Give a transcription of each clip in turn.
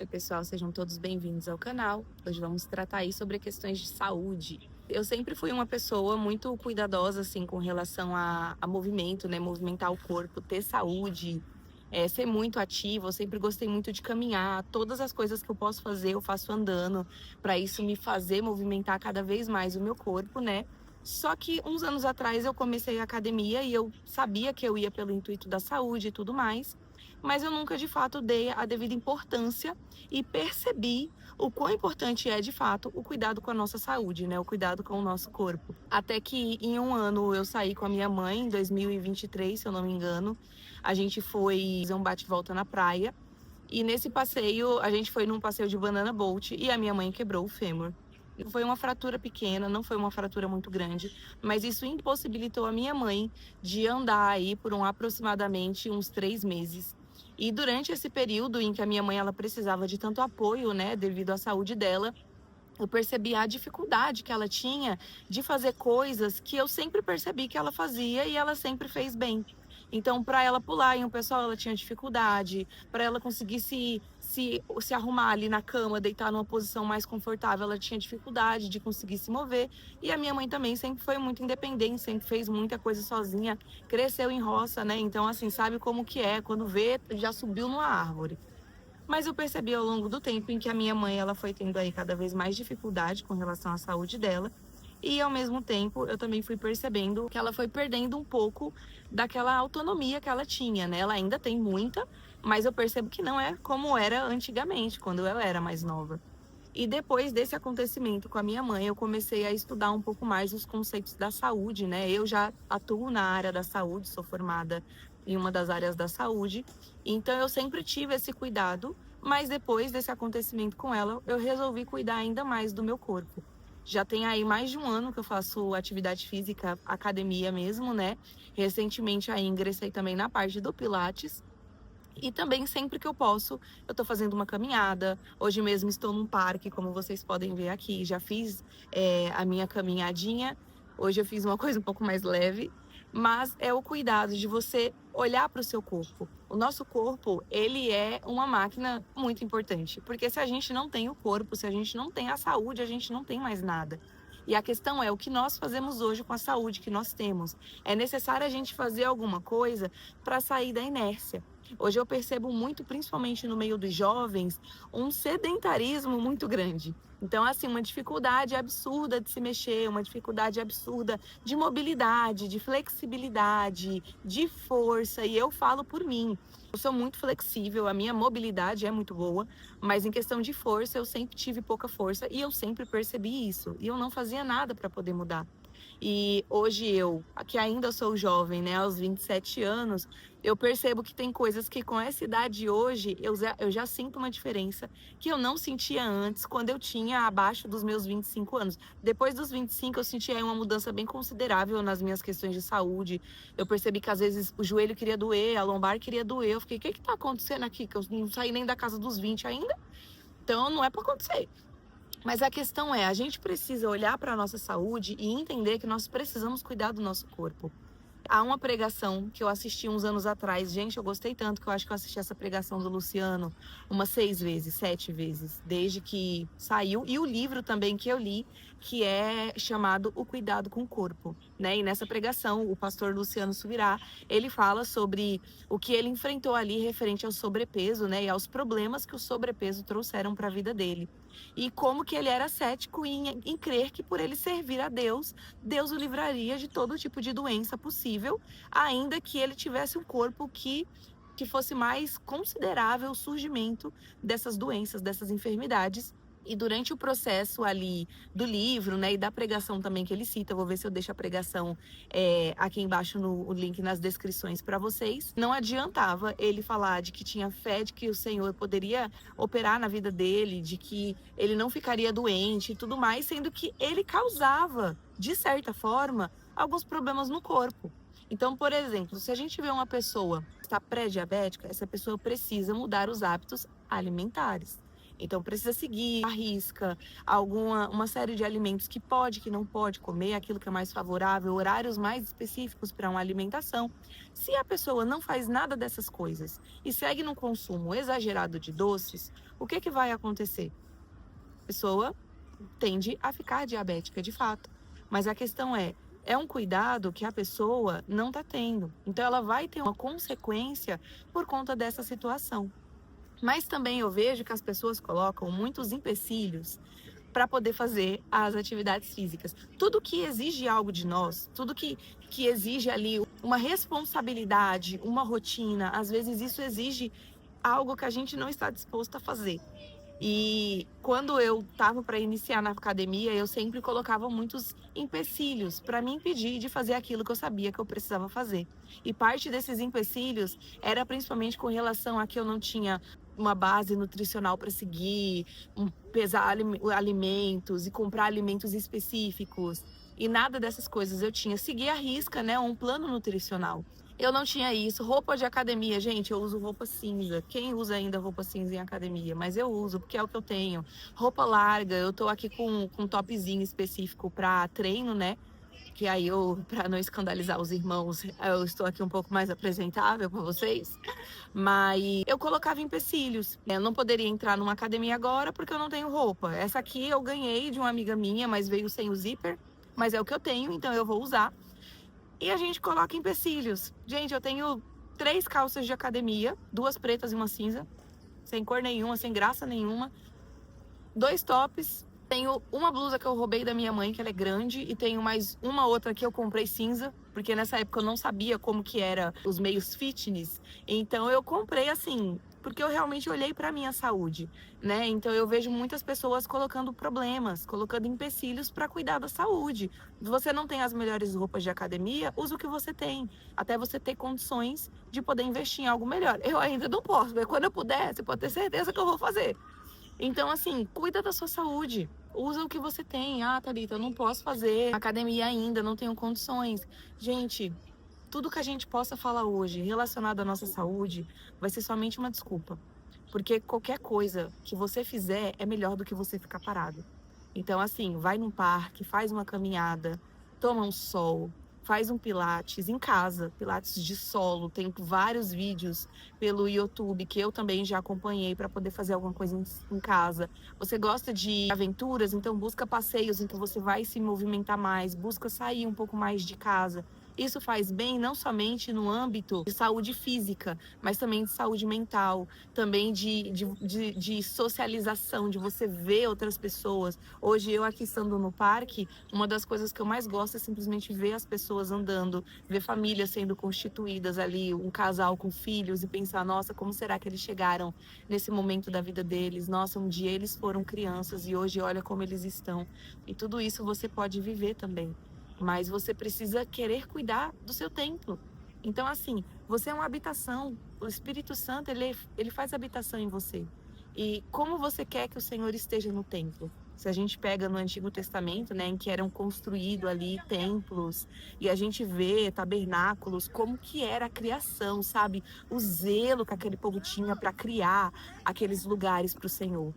pessoal, sejam todos bem-vindos ao canal. Hoje vamos tratar aí sobre questões de saúde. Eu sempre fui uma pessoa muito cuidadosa, assim, com relação a movimento, né? Movimentar o corpo, ter saúde, ser muito ativa. Eu sempre gostei muito de caminhar. Todas as coisas que eu posso fazer, eu faço andando, para isso me fazer movimentar cada vez mais o meu corpo, né? Só que uns anos atrás eu comecei a academia e eu sabia que eu ia pelo intuito da saúde e tudo mais, mas eu nunca de fato dei a devida importância e percebi o quão importante é de fato o cuidado com a nossa saúde, né? O cuidado com o nosso corpo. Até que em um ano eu saí com a minha mãe, em 2023, se eu não me engano, a gente foi fazer um bate-volta na praia. E nesse passeio, a gente foi num passeio de banana boat e a minha mãe quebrou o fêmur. Foi uma fratura pequena, não foi uma fratura muito grande, mas isso impossibilitou a minha mãe de andar aí por aproximadamente uns 3 meses. E durante esse período em que a minha mãe ela precisava de tanto apoio, né, devido à saúde dela, eu percebi a dificuldade que ela tinha de fazer coisas que eu sempre percebi que ela fazia e ela sempre fez bem. Então, para ela pular em um pessoal, ela tinha dificuldade. Para ela conseguir se arrumar ali na cama, deitar numa posição mais confortável, ela tinha dificuldade de conseguir se mover. E a minha mãe também sempre foi muito independente, sempre fez muita coisa sozinha, cresceu em roça, né? Então, assim, sabe como que é, quando vê, já subiu numa árvore. Mas eu percebi ao longo do tempo em que a minha mãe ela foi tendo aí cada vez mais dificuldade com relação à saúde dela. E ao mesmo tempo, eu também fui percebendo que ela foi perdendo um pouco daquela autonomia que ela tinha, né? Ela ainda tem muita, mas eu percebo que não é como era antigamente, quando eu era mais nova. E depois desse acontecimento com a minha mãe, eu comecei a estudar um pouco mais os conceitos da saúde, né? Eu já atuo na área da saúde, sou formada em uma das áreas da saúde, então eu sempre tive esse cuidado, mas depois desse acontecimento com ela, eu resolvi cuidar ainda mais do meu corpo. Já tem aí mais de um ano que eu faço atividade física, academia mesmo, né? Recentemente aí ingressei também na parte do Pilates. E também, sempre que eu posso, eu tô fazendo uma caminhada. Hoje mesmo estou num parque, como vocês podem ver aqui. Já fiz, a minha caminhadinha. Hoje eu fiz uma coisa um pouco mais leve, mas é o cuidado de você olhar para o seu corpo. O nosso corpo, ele é uma máquina muito importante, porque se a gente não tem o corpo, se a gente não tem a saúde, a gente não tem mais nada. E a questão é o que nós fazemos hoje com a saúde que nós temos. É necessário a gente fazer alguma coisa para sair da inércia. Hoje eu percebo muito, principalmente no meio dos jovens, um sedentarismo muito grande. Então, assim, uma dificuldade absurda de se mexer, uma dificuldade absurda de mobilidade, de flexibilidade, de força. E eu falo por mim. Eu sou muito flexível, a minha mobilidade é muito boa, mas em questão de força, eu sempre tive pouca força e eu sempre percebi isso. E eu não fazia nada para poder mudar. E hoje eu, que ainda sou jovem, né, aos 27 anos, eu percebo que tem coisas que com essa idade hoje eu já sinto uma diferença que eu não sentia antes, quando eu tinha abaixo dos meus 25 anos. Depois dos 25 eu senti aí uma mudança bem considerável nas minhas questões de saúde. Eu percebi que às vezes o joelho queria doer, a lombar queria doer. Eu fiquei, o que que tá acontecendo aqui? Que eu não saí nem da casa dos 20 ainda? Então não é para acontecer. Mas a questão é, a gente precisa olhar para a nossa saúde e entender que nós precisamos cuidar do nosso corpo. Há uma pregação que eu assisti uns anos atrás. Gente, eu gostei tanto que eu acho que eu assisti essa pregação do Luciano umas 6 vezes, 7 vezes, desde que saiu. E o livro também que eu li, que é chamado O Cuidado com o Corpo, né? E nessa pregação, o pastor Luciano Subirá, ele fala sobre o que ele enfrentou ali referente ao sobrepeso, né? E aos problemas que o sobrepeso trouxeram para a vida dele. E como que ele era cético em crer que por ele servir a Deus, Deus o livraria de todo tipo de doença possível, ainda que ele tivesse um corpo que fosse mais considerável o surgimento dessas doenças, dessas enfermidades. E durante o processo ali do livro, né, e da pregação também que ele cita, eu vou ver se eu deixo a pregação aqui embaixo no o link nas descrições para vocês. Não adiantava ele falar de que tinha fé de que o Senhor poderia operar na vida dele, de que ele não ficaria doente e tudo mais, sendo que ele causava, de certa forma, alguns problemas no corpo. Então, por exemplo, se a gente vê uma pessoa que está pré-diabética, essa pessoa precisa mudar os hábitos alimentares. Então precisa seguir a risca uma série de alimentos que pode, que não pode comer, aquilo que é mais favorável, horários mais específicos para uma alimentação. Se a pessoa não faz nada dessas coisas e segue num consumo exagerado de doces, o que vai acontecer? A pessoa tende a ficar diabética de fato. Mas a questão é um cuidado que a pessoa não está tendo. Então ela vai ter uma consequência por conta dessa situação. Mas também eu vejo que as pessoas colocam muitos empecilhos para poder fazer as atividades físicas. Tudo que exige algo de nós, tudo que exige ali uma responsabilidade, uma rotina, às vezes isso exige algo que a gente não está disposto a fazer. E quando eu estava para iniciar na academia, eu sempre colocava muitos empecilhos para me impedir de fazer aquilo que eu sabia que eu precisava fazer. E parte desses empecilhos era principalmente com relação a que eu não tinha uma base nutricional para seguir, pesar alimentos e comprar alimentos específicos. E nada dessas coisas eu tinha. Seguir à risca, né, um plano nutricional. Eu não tinha isso. Roupa de academia, gente, eu uso roupa cinza. Quem usa ainda roupa cinza em academia? Mas eu uso, porque é o que eu tenho. Roupa larga, eu tô aqui com um topzinho específico para treino, né? Que aí eu, para não escandalizar os irmãos, eu estou aqui um pouco mais apresentável para vocês. Mas eu colocava empecilhos. Eu não poderia entrar numa academia agora porque eu não tenho roupa. Essa aqui eu ganhei de uma amiga minha, mas veio sem o zíper. Mas é o que eu tenho, então eu vou usar. E a gente coloca empecilhos. Gente, eu tenho 3 calças de academia, 2 pretas e uma cinza, sem cor nenhuma, sem graça nenhuma. 2 tops. Tenho uma blusa que eu roubei da minha mãe, que ela é grande, e tenho mais uma outra que eu comprei cinza, porque nessa época eu não sabia como que era os meios fitness. Então eu comprei assim, porque eu realmente olhei para minha saúde, né? Então eu vejo muitas pessoas colocando problemas, colocando empecilhos para cuidar da saúde. Se você não tem as melhores roupas de academia, usa o que você tem, até você ter condições de poder investir em algo melhor. Eu ainda não posso, mas quando eu puder, você pode ter certeza que eu vou fazer. Então, assim, cuida da sua saúde. Usa o que você tem. Ah, Thalita, eu não posso fazer academia ainda, não tenho condições. Gente, tudo que a gente possa falar hoje relacionado à nossa saúde vai ser somente uma desculpa. Porque qualquer coisa que você fizer é melhor do que você ficar parado. Então, assim, vai num parque, faz uma caminhada, toma um sol, faz um pilates em casa, pilates de solo. Tem vários vídeos pelo YouTube que eu também já acompanhei para poder fazer alguma coisa em casa. Você gosta de aventuras, então busca passeios em que você vai se movimentar mais, busca sair um pouco mais de casa. Isso faz bem não somente no âmbito de saúde física, mas também de saúde mental, também de socialização, de você ver outras pessoas. Hoje, eu aqui estando no parque, uma das coisas que eu mais gosto é simplesmente ver as pessoas andando, ver famílias sendo constituídas ali, um casal com filhos e pensar, nossa, como será que eles chegaram nesse momento da vida deles? Nossa, um dia eles foram crianças e hoje olha como eles estão. E tudo isso você pode viver também, mas você precisa querer cuidar do seu templo. Então, assim, você é uma habitação. O Espírito Santo, ele faz habitação em você. E como você quer que o Senhor esteja no templo? Se a gente pega no Antigo Testamento, né, em que eram construídos ali templos, e a gente vê tabernáculos, como que era a criação, sabe? O zelo que aquele povo tinha para criar aqueles lugares para o Senhor,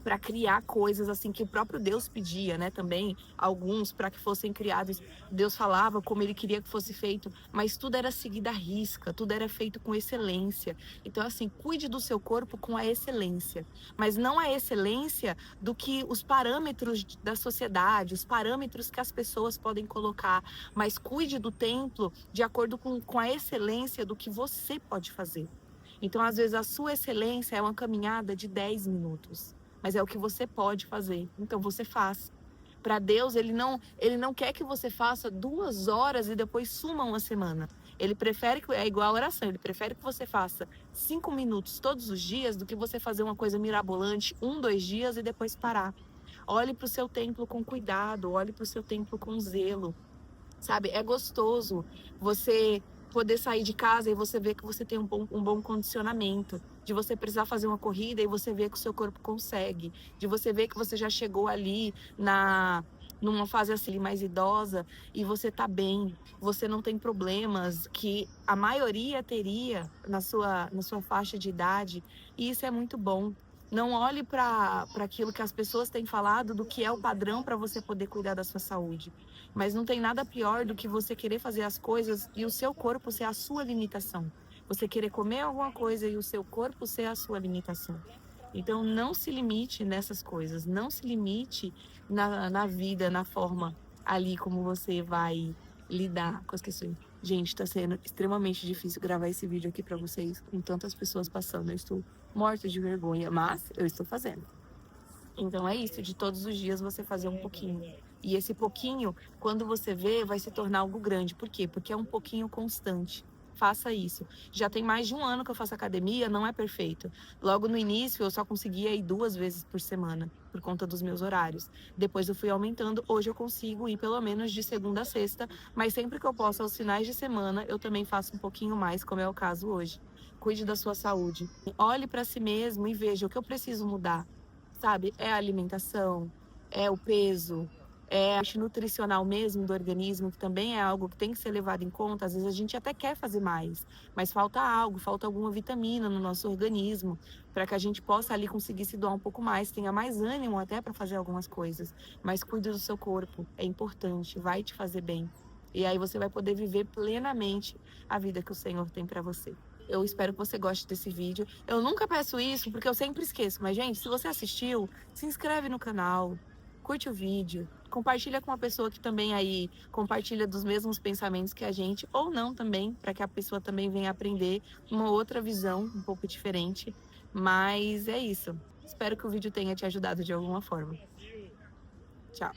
para criar coisas assim que o próprio Deus pedia, né? Também alguns para que fossem criados. Deus falava como ele queria que fosse feito, mas tudo era seguido à risca, tudo era feito com excelência. Então assim, cuide do seu corpo com a excelência, mas não a excelência do que os parâmetros da sociedade, os parâmetros que as pessoas podem colocar, mas cuide do templo de acordo com a excelência do que você pode fazer. Então, às vezes, a sua excelência é uma caminhada de 10 minutos, mas é o que você pode fazer. Então, você faz. Para Deus, ele não quer que você faça 2 horas e depois suma uma semana. Ele prefere que, é igual a oração, ele prefere que você faça 5 minutos todos os dias do que você fazer uma coisa mirabolante 1, 2 dias e depois parar. Olhe para o seu templo com cuidado, olhe para o seu templo com zelo. Sabe, é gostoso você poder sair de casa e você ver que você tem um bom condicionamento, de você precisar fazer uma corrida e você ver que o seu corpo consegue, de você ver que você já chegou ali numa fase assim mais idosa e você tá bem, você não tem problemas que a maioria teria na sua faixa de idade, e isso é muito bom. Não olhe para aquilo que as pessoas têm falado do que é o padrão para você poder cuidar da sua saúde. Mas não tem nada pior do que você querer fazer as coisas e o seu corpo ser a sua limitação. Você querer comer alguma coisa e o seu corpo ser a sua limitação. Então, não se limite nessas coisas, não se limite na vida, na forma ali como você vai lidar com as questões. Gente, tá sendo extremamente difícil gravar esse vídeo aqui para vocês, com tantas pessoas passando. Eu estou morta de vergonha, mas eu estou fazendo. Então é isso, de todos os dias você fazer um pouquinho. E esse pouquinho, quando você vê, vai se tornar algo grande. Por quê? Porque é um pouquinho constante. Faça isso. Já tem mais de um ano que eu faço academia, não é perfeito. Logo no início, eu só conseguia ir 2 vezes por semana, por conta dos meus horários. Depois eu fui aumentando. Hoje eu consigo ir pelo menos de segunda a sexta, mas sempre que eu posso, aos finais de semana, eu também faço um pouquinho mais, como é o caso hoje. Cuide da sua saúde. Olhe para si mesmo e veja o que eu preciso mudar, sabe? É a alimentação, é o peso, é a parte nutricional mesmo do organismo, que também é algo que tem que ser levado em conta. Às vezes a gente até quer fazer mais, mas falta algo, falta alguma vitamina no nosso organismo, para que a gente possa ali conseguir se doar um pouco mais, tenha mais ânimo até para fazer algumas coisas. Mas cuide do seu corpo, é importante, vai te fazer bem. E aí você vai poder viver plenamente a vida que o Senhor tem para você. Eu espero que você goste desse vídeo. Eu nunca peço isso porque eu sempre esqueço. Mas, gente, se você assistiu, se inscreve no canal, curte o vídeo, compartilha com uma pessoa que também aí compartilha dos mesmos pensamentos que a gente, ou não também, para que a pessoa também venha aprender uma outra visão um pouco diferente. Mas é isso. Espero que o vídeo tenha te ajudado de alguma forma. Tchau.